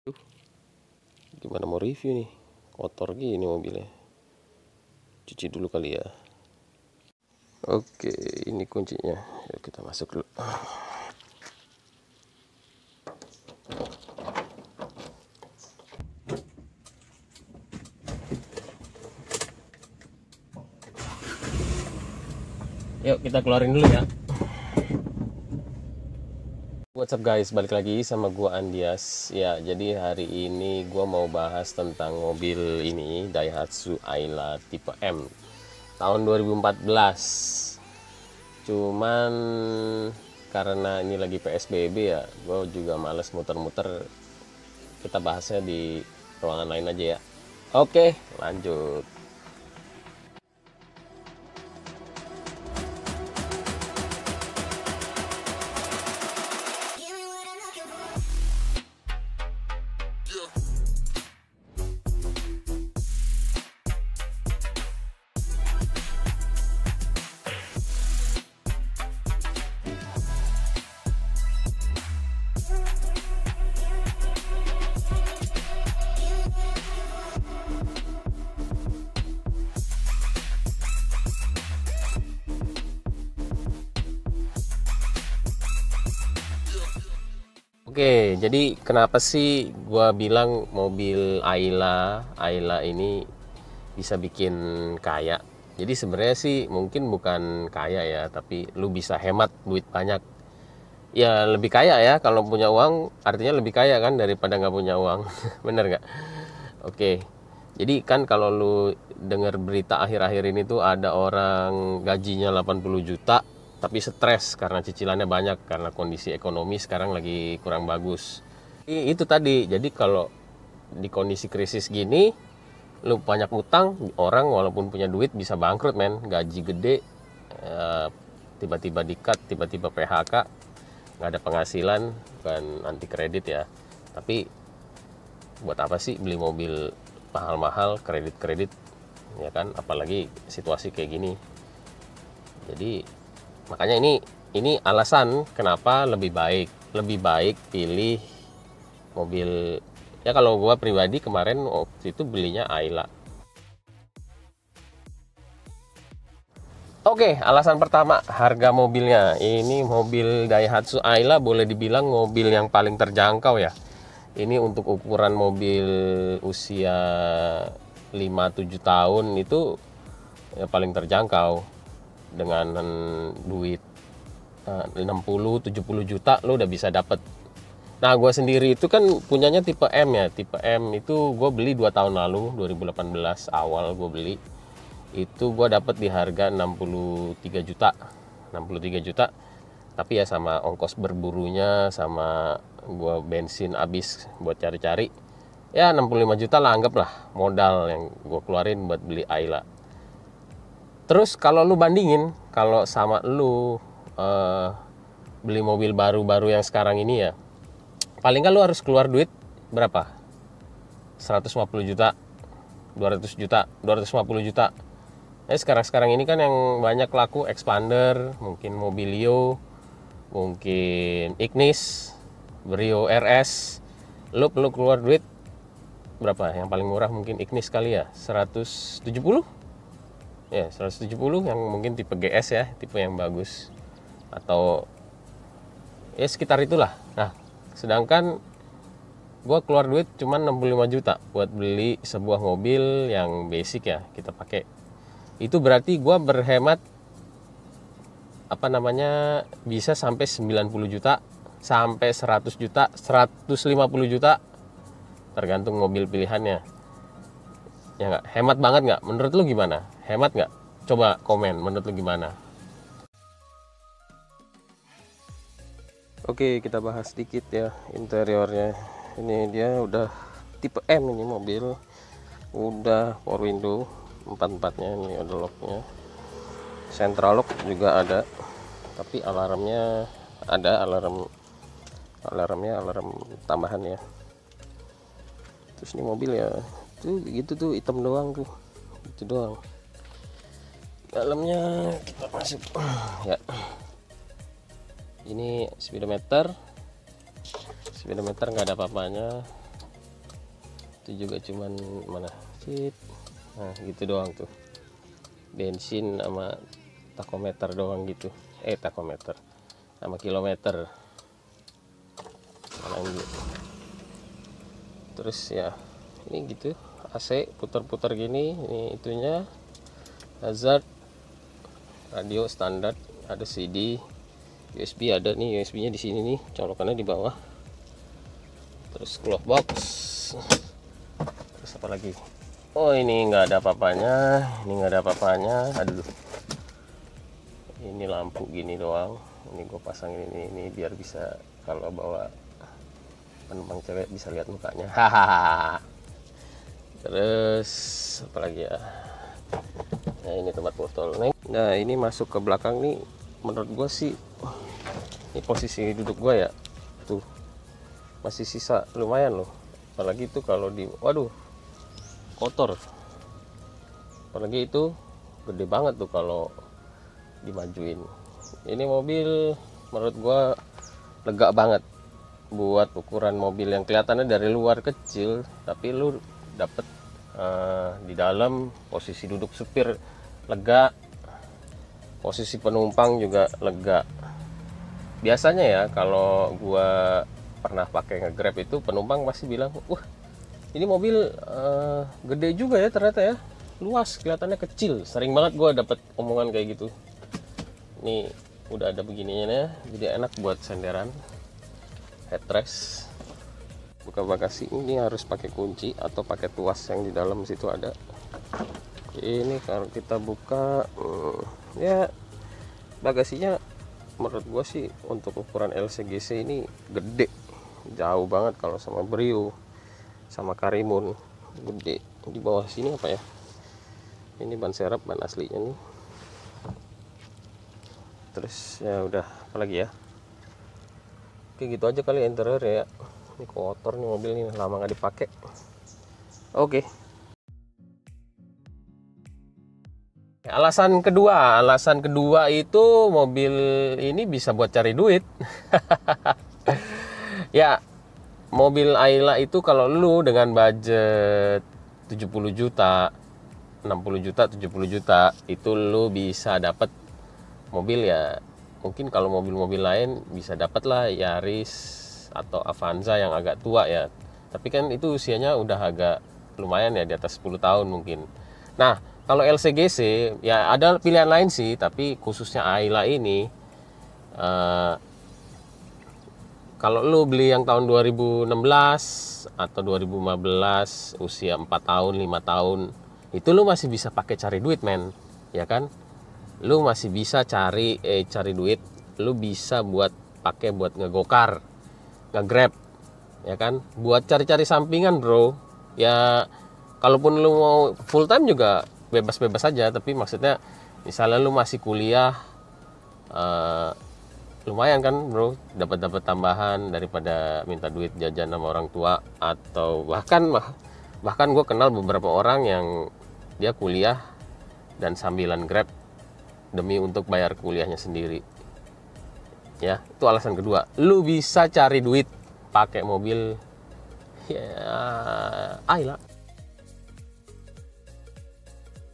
Gimana mau review nih, kotor gini mobilnya. Cuci dulu kali ya. Oke, ini kuncinya. Yuk kita masuk dulu. Yuk kita keluarin dulu ya. What's up guys, balik lagi sama gua Andias. Ya, jadi hari ini gua mau bahas tentang mobil ini, Daihatsu Ayla tipe M tahun 2014. Cuman karena ini lagi PSBB ya, gua juga males muter-muter. Kita bahasnya di ruangan lain aja ya. Oke, lanjut. Oke, jadi kenapa sih gua bilang mobil Ayla ini bisa bikin kaya? Jadi sebenarnya sih mungkin bukan kaya ya, tapi lu bisa hemat duit banyak. Ya lebih kaya ya, kalau punya uang artinya lebih kaya kan daripada nggak punya uang. Bener nggak? Oke, jadi kan kalau lu dengar berita akhir-akhir ini tuh ada orang gajinya 80 juta tapi stres karena cicilannya banyak karena kondisi ekonomi sekarang lagi kurang bagus. Itu tadi, jadi kalau di kondisi krisis gini lu banyak utang, orang walaupun punya duit bisa bangkrut men. Gaji gede, tiba-tiba di-cut, tiba-tiba PHK, nggak ada penghasilan. Bukan anti kredit ya, tapi buat apa sih beli mobil mahal-mahal, kredit-kredit ya kan, apalagi situasi kayak gini. Jadi makanya ini alasan kenapa lebih baik pilih mobil. Ya kalau gua pribadi kemarin waktu itu belinya Ayla. Oke, alasan pertama, harga mobilnya. Ini mobil Daihatsu Ayla boleh dibilang mobil yang paling terjangkau ya. Ini untuk ukuran mobil usia 5-7 tahun itu ya paling terjangkau. Dengan duit 60-70 juta lo udah bisa dapet. Nah, gue sendiri itu kan punyanya tipe M ya. Tipe M itu gue beli 2 tahun lalu, 2018 awal gue beli. Itu gue dapet di harga 63 juta. 63 juta. Tapi ya sama ongkos berburunya, sama gue bensin habis buat cari-cari, ya 65 juta lah anggaplah modal yang gue keluarin buat beli Ayla. Terus kalau lu bandingin, kalau sama lu beli mobil baru-baru yang sekarang ini ya, paling kan lu harus keluar duit berapa? 150 juta, 200 juta, 250 juta. Sekarang ini kan yang banyak laku Expander, mungkin Mobilio, mungkin Ignis, Brio RS. Lu perlu keluar duit berapa? Yang paling murah mungkin Ignis kali ya, 170? Ya 170, yang mungkin tipe GS ya, tipe yang bagus, atau ya sekitar itulah. Nah, sedangkan gua keluar duit cuma 65 juta buat beli sebuah mobil yang basic ya kita pakai. Itu berarti gua berhemat bisa sampai 90 juta sampai 100 juta, 150 juta, tergantung mobil pilihannya. Ya nggak? Hemat banget nggak? Menurut lu gimana? Hemat nggak? Coba komen, menurut lu gimana? Oke, kita bahas sedikit ya interiornya. Ini dia udah tipe M ini mobil. Udah power window, 4-4-nya, ini ada locknya. Central lock juga ada. Tapi alarmnya ada, alarmnya alarm tambahan ya. Terus ini mobil ya tuh gitu tuh, hitam doang tuh, itu doang. Dalamnya kita masuk ya. Ini speedometer nggak ada apa-apanya. itu juga cuman mana cip, nah gitu doang tuh, bensin sama takometer doang gitu, takometer sama kilometer mana gitu. Terus ya ini gitu, AC putar-putar gini, ini itunya hazard, radio standar, ada CD, USB ada nih, USB nya di sini nih, colokannya di bawah. Terus glove box, terus apa lagi, oh ini nggak ada apa-apanya, ini nggak ada apa-apanya, aduh ini lampu gini doang, ini gue pasang ini biar bisa kalau bawa penumpang cewek bisa lihat mukanya, hahaha. Terus apa lagi ya, nah ini tempat botol. Nah ini masuk ke belakang nih, menurut gue sih ini posisi duduk gue ya, tuh masih sisa lumayan loh, apalagi itu kalau di, waduh kotor, apalagi itu gede banget tuh kalau dimajuin. Ini mobil menurut gue lega banget buat ukuran mobil yang kelihatannya dari luar kecil, tapi lu dapet di dalam posisi duduk supir lega, posisi penumpang juga lega. Biasanya ya kalau gua pernah pakai nge-Grab itu penumpang pasti bilang, wah ini mobil gede juga ya ternyata ya, luas, kelihatannya kecil. Sering banget gua dapet omongan kayak gitu. Ini udah ada begininya ya, jadi enak buat senderan. Headrest, buka bagasi ini harus pakai kunci atau pakai tuas yang di dalam situ ada. Ini kalau kita buka ya bagasinya menurut gua sih untuk ukuran LCGC ini gede, jauh banget kalau sama Brio sama Karimun, gede. Di bawah sini apa ya, ini ban serep, ban aslinya nih. Terus ya udah, apalagi ya, oke gitu aja kali interior ya. Ini kotor nih mobil ini, lama nggak dipakai. Oke. Alasan kedua itu mobil ini bisa buat cari duit. Ya, mobil Ayla itu kalau lu dengan budget 70 juta, 60 juta, 70 juta, itu lu bisa dapat mobil ya. Mungkin kalau mobil-mobil lain bisa dapat lah Yaris atau Avanza yang agak tua ya. Tapi kan itu usianya udah agak lumayan ya, di atas 10 tahun mungkin. Nah, kalau LCGC ya ada pilihan lain sih, tapi khususnya Ayla ini kalau lu beli yang tahun 2016 atau 2015, usia 4 tahun, 5 tahun, itu lu masih bisa pakai cari duit, men. Ya kan? Lu masih bisa cari duit, lu bisa buat pakai buat ngegokar, ngegrab, ya kan? Buat cari-cari sampingan, bro. Ya kalaupun lu mau full time juga bebas-bebas aja, tapi maksudnya misalnya lu masih kuliah, lumayan kan bro, dapat tambahan daripada minta duit jajan sama orang tua. Atau bahkan gue kenal beberapa orang yang dia kuliah dan sambilan grab demi untuk bayar kuliahnya sendiri. Ya, itu alasan kedua, lu bisa cari duit pakai mobil ya Ayla.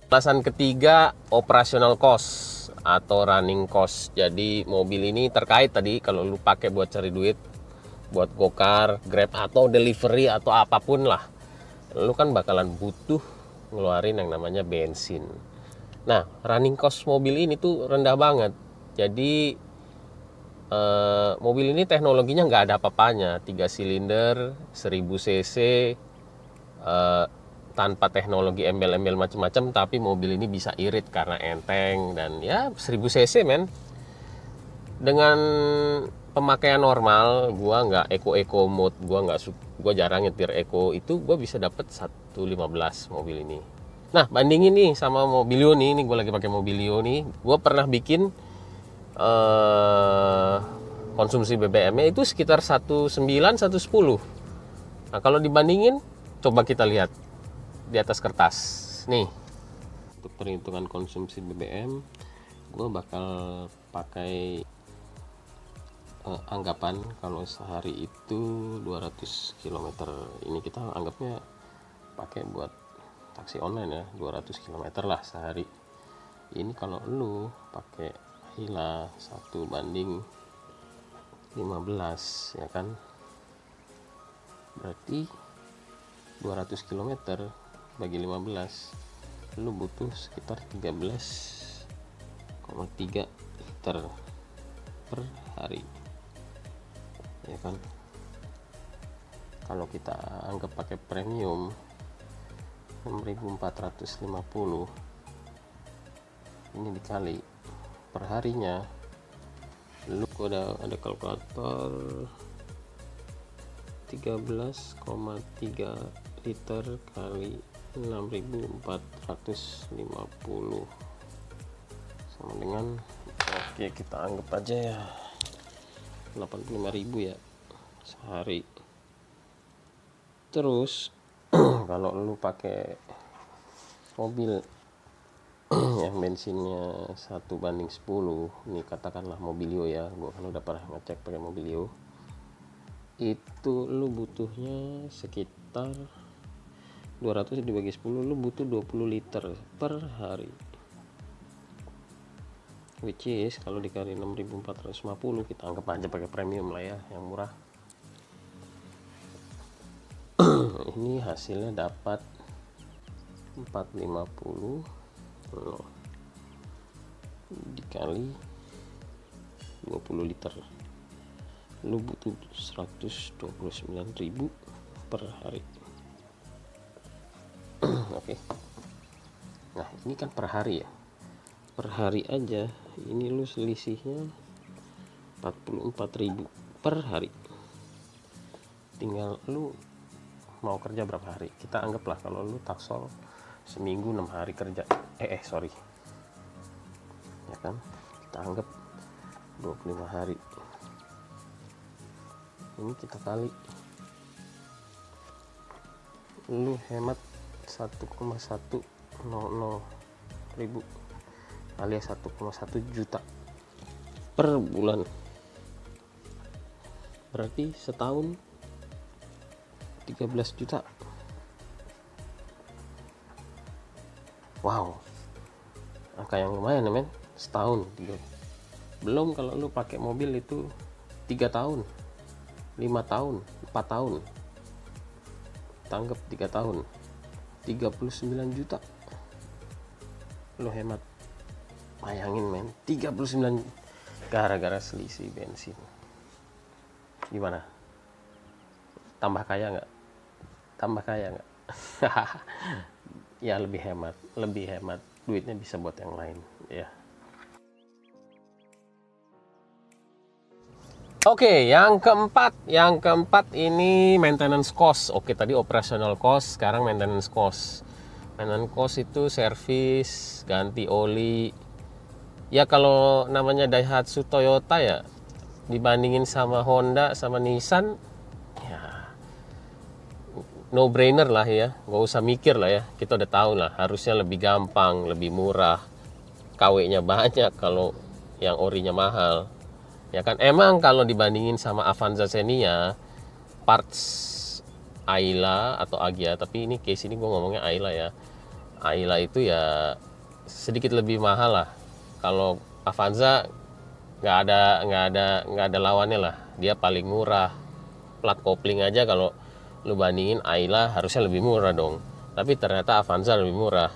Alasan ketiga, operational cost atau running cost. Jadi mobil ini terkait tadi, kalau lu pakai buat cari duit, buat gokar, grab atau delivery atau apapun lah, lu kan bakalan butuh ngeluarin yang namanya bensin. Nah, running cost mobil ini tuh rendah banget. Jadi mobil ini teknologinya nggak ada apa-apanya, 3 silinder 1000 cc, tanpa teknologi embel-embel macam-macam, tapi mobil ini bisa irit karena enteng dan ya 1000 cc men. Dengan pemakaian normal, gua nggak eco mode, gua jarang nyetir eco, itu gua bisa dapat 115 mobil ini. Nah, bandingin nih sama Mobilio nih, gua lagi pakai Mobilio nih. Gua pernah bikin konsumsi BBM-nya itu sekitar 19 110. Nah, kalau dibandingin, coba kita lihat di atas kertas nih, untuk perhitungan konsumsi BBM gue bakal pakai anggapan kalau sehari itu 200 km. Ini kita anggapnya pakai buat taksi online ya, 200 km lah sehari. Ini kalau lu pakai Ayla 1:15 ya kan, berarti 200 km bagi 15 lu butuh sekitar 13,3 liter per hari ya kan. Kalau kita anggap pakai premium 6.450, ini dikali per harinya, lu ada kalkulator 13,3 liter kali 6.450 sama dengan, oke kita anggap aja ya 85.000 ya sehari. Terus kalau lu pakai mobil yang bensinnya 1:10, ini katakanlah Mobilio ya, gua kan udah pernah ngecek pakai Mobilio, itu lu butuhnya sekitar 200 dibagi 10, lu butuh 20 liter per hari, which is kalau dikali 6.450, kita anggap aja pakai premium lah ya, yang murah. Ini hasilnya dapat 450 dikali 20 liter, lu butuh 129.000 per hari. Oke. Nah ini kan per hari ya, per hari aja ini lu selisihnya 44.000 per hari. Tinggal lu mau kerja berapa hari. Kita anggaplah kalau lu taksol seminggu 6 hari kerja, sorry ya kan, kita anggap 25 hari, ini kita kali, lu hemat 1,100 ribu alias 1,1 juta per bulan, berarti setahun 13 juta. Wow, angka yang lumayan ya men, setahun. Belum kalau lu pakai mobil itu 3 tahun, 5 tahun, 4 tahun, tanggap 3 tahun, 39 juta lu hemat. Bayangin men, 39 gara-gara selisih bensin. Gimana? Tambah kaya nggak? Tambah kaya nggak? Ya lebih hemat, duitnya bisa buat yang lain ya. Oke, yang keempat ini maintenance cost. Oke, tadi operational cost, sekarang maintenance cost. Maintenance cost itu servis, ganti oli. Ya kalau namanya Daihatsu Toyota ya, dibandingin sama Honda sama Nissan, ya no brainer lah ya, nggak usah mikir lah ya. Kita udah tahu lah, harusnya lebih gampang, lebih murah, KW-nya banyak kalau yang orinya mahal. Ya kan, emang kalau dibandingin sama Avanza Xenia, parts Ayla atau Agya, tapi ini case ini gue ngomongnya Ayla ya. Ayla itu ya sedikit lebih mahal lah. Kalau Avanza nggak ada lawannya lah. Dia paling murah. Plat kopling aja kalau lu bandingin Ayla harusnya lebih murah dong. Tapi ternyata Avanza lebih murah.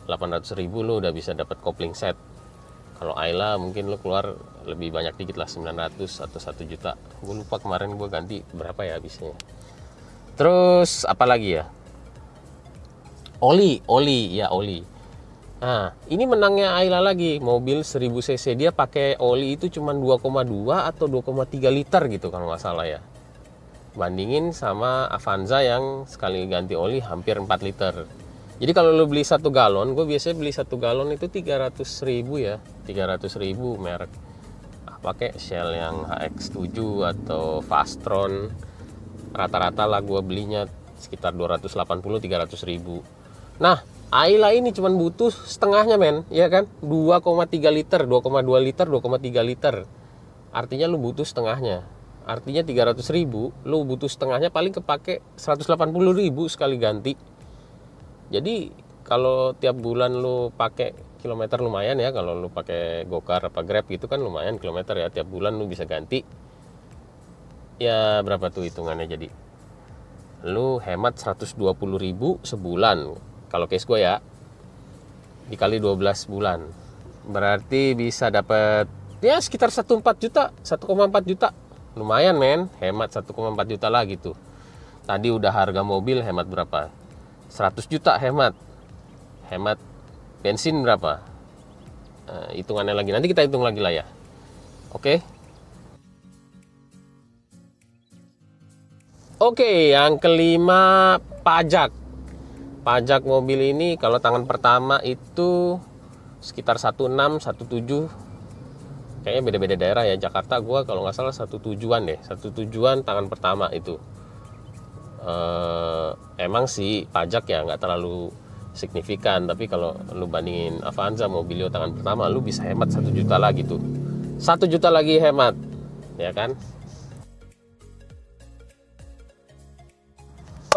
800.000 lu udah bisa dapat kopling set. Kalau Ayla mungkin lu keluar lebih banyak dikit lah, 900 atau 1 juta. Gue lupa kemarin gue ganti berapa ya habisnya. Terus apa lagi ya? Oli. Nah, ini menangnya Ayla lagi. Mobil 1000 cc dia pakai oli itu cuma 2,2 atau 2,3 liter gitu kalau nggak salah ya. Bandingin sama Avanza yang sekali ganti oli hampir 4 liter. Jadi kalau lu beli 1 galon, gue biasanya beli 1 galon itu 300.000 ya, 300.000 merek. Pakai Shell yang HX7 atau Fastron, rata-rata lah gue belinya sekitar 280-300.000. Nah, Ayla ini cuma butuh setengahnya men, ya kan? 2,3 liter, 2,2 liter, 2,3 liter. Artinya lu butuh setengahnya. artinya 300.000, lu butuh setengahnya paling kepake 180.000 sekali ganti. Jadi kalau tiap bulan lu pakai kilometer lumayan ya, kalau lu pakai Gokar apa Grab gitu kan lumayan kilometer ya, tiap bulan lu bisa ganti. Ya berapa tuh hitungannya, jadi lu hemat 120.000 sebulan kalau case gue ya, dikali 12 bulan berarti bisa dapat ya sekitar 1,4 juta, 1,4 juta. Lumayan men, hemat 1,4 juta lagi tuh. Tadi udah harga mobil hemat berapa? 100 juta hemat. Hemat bensin berapa? Hitungannya lagi, nanti kita hitung lagi lah ya. Oke. Oke, yang kelima, pajak. Pajak mobil ini kalau tangan pertama itu sekitar 16, 17. Kayaknya beda-beda daerah ya. Jakarta gua kalau nggak salah 17-an deh. 17-an tangan pertama itu. Emang sih pajak ya nggak terlalu signifikan, tapi kalau lu bandingin Avanza Mobilio tangan pertama, lu bisa hemat 1 juta lagi tuh. 1 juta lagi hemat, ya kan?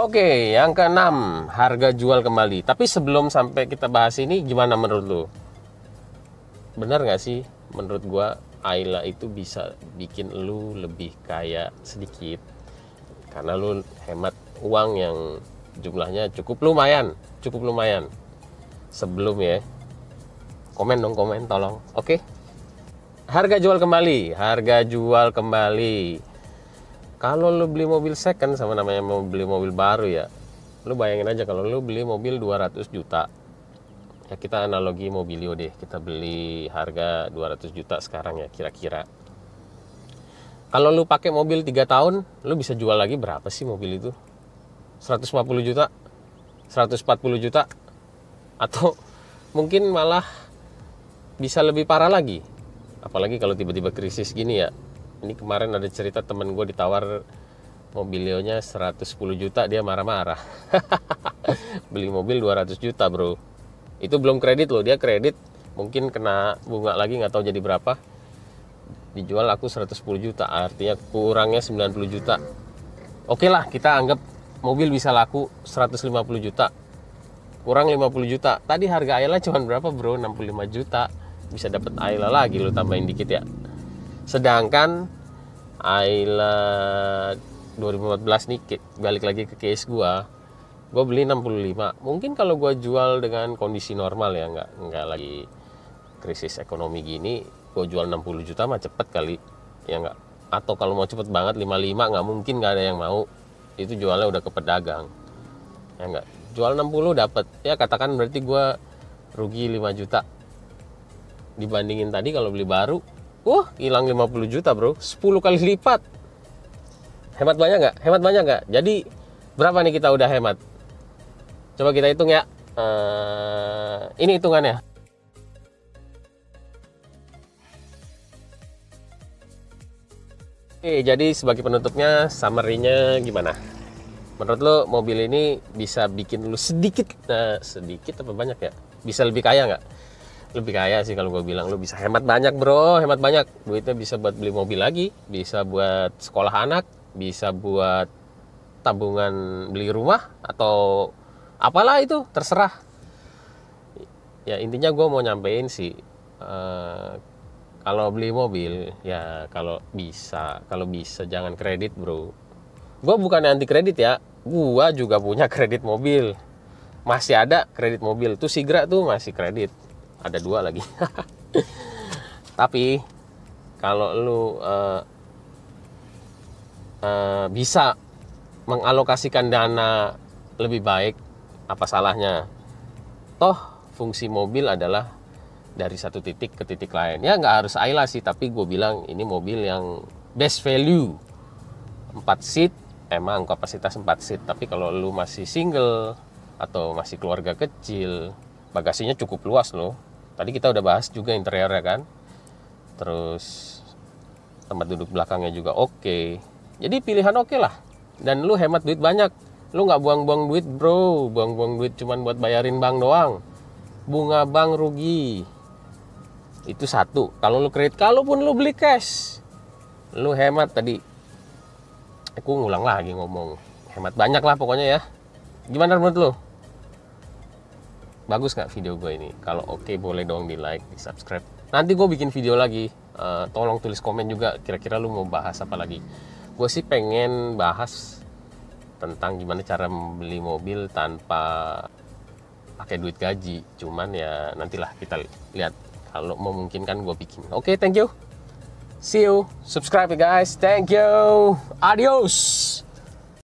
Oke, yang keenam, harga jual kembali. Tapi sebelum sampai kita bahas ini, gimana menurut lu? Benar nggak sih? Menurut gua, Ayla itu bisa bikin lu lebih kaya sedikit. Karena lu hemat uang yang jumlahnya cukup lumayan. Sebelum ya. Komen dong, komen tolong. Oke. Harga jual kembali. Kalau lu beli mobil second sama namanya mau beli mobil baru ya, lu bayangin aja kalau lu beli mobil 200 juta. Ya kita analogi Mobilio deh, kita beli harga 200 juta sekarang ya kira-kira. Kalau lu pakai mobil 3 tahun, lu bisa jual lagi berapa sih mobil itu? 150 juta? 140 juta? Atau mungkin malah bisa lebih parah lagi. Apalagi kalau tiba-tiba krisis gini ya. Ini kemarin ada cerita temen gue ditawar Mobilionya 110 juta, dia marah-marah. Beli mobil 200 juta bro. Itu belum kredit loh, dia kredit mungkin kena bunga lagi nggak tahu jadi berapa. Dijual aku 110 juta, artinya kurangnya 90 juta. Oke lah, kita anggap mobil bisa laku 150 juta. Kurang 50 juta. Tadi harga Ayla cuma berapa bro? 65 juta. Bisa dapat Ayla lagi, lu tambahin dikit ya. Sedangkan Ayla 2014 nih, balik lagi ke case gue beli 65. Mungkin kalau gue jual dengan kondisi normal ya, nggak lagi krisis ekonomi gini, gue jual 60 juta mah cepet kali ya nggak. Atau kalau mau cepet banget 55, nggak mungkin, nggak ada yang mau. Itu jualnya udah ke pedagang ya nggak. Jual 60 dapat ya, katakan berarti gue rugi 5 juta. Dibandingin tadi kalau beli baru, hilang 50 juta bro, 10 kali lipat. Hemat banyak nggak? Jadi berapa nih kita udah hemat? Coba kita hitung ya. Ini hitungannya. Oke, jadi sebagai penutupnya, summary-nya gimana? Menurut lo mobil ini bisa bikin lu sedikit apa banyak ya? Bisa lebih kaya nggak? Lebih kaya sih kalau gue bilang. Lu bisa hemat banyak bro, hemat banyak. Duitnya bisa buat beli mobil lagi, bisa buat sekolah anak, bisa buat tabungan beli rumah, atau apalah itu, terserah. Ya intinya gue mau nyampein sih, kalau beli mobil ya kalau bisa jangan kredit bro. Gue bukan anti kredit ya, gue juga punya kredit mobil. Masih ada kredit mobil tuh, Sigra tuh masih kredit. Ada 2 lagi. Tapi kalau lu bisa mengalokasikan dana lebih baik, apa salahnya? Toh fungsi mobil adalah dari satu titik ke titik lain. Ya nggak harus Ayla sih, tapi gue bilang ini mobil yang best value. 4 seat, emang kapasitas 4 seat. Tapi kalau lu masih single atau masih keluarga kecil, bagasinya cukup luas loh. Tadi kita udah bahas juga interiornya kan. Terus tempat duduk belakangnya juga oke. Jadi pilihan oke lah. Dan lu hemat duit banyak. Lu nggak buang-buang duit bro. Buang-buang duit cuman buat bayarin bank doang. Bunga bank rugi. Itu satu. Kalau lu kredit, kalaupun lu beli cash, lu hemat tadi Aku ngulang lagi ngomong. Hemat banyak lah pokoknya ya. Gimana menurut lo? Bagus nggak video gue ini? Kalau oke, boleh dong di like, di subscribe. Nanti gue bikin video lagi. Tolong tulis komen juga kira-kira lu mau bahas apa lagi. Gue sih pengen bahas tentang gimana cara membeli mobil tanpa pakai duit gaji. Cuman ya nantilah kita lihat. Kalau memungkinkan gue bikin. Oke, thank you. See you. Subscribe ya guys. Thank you. Adios.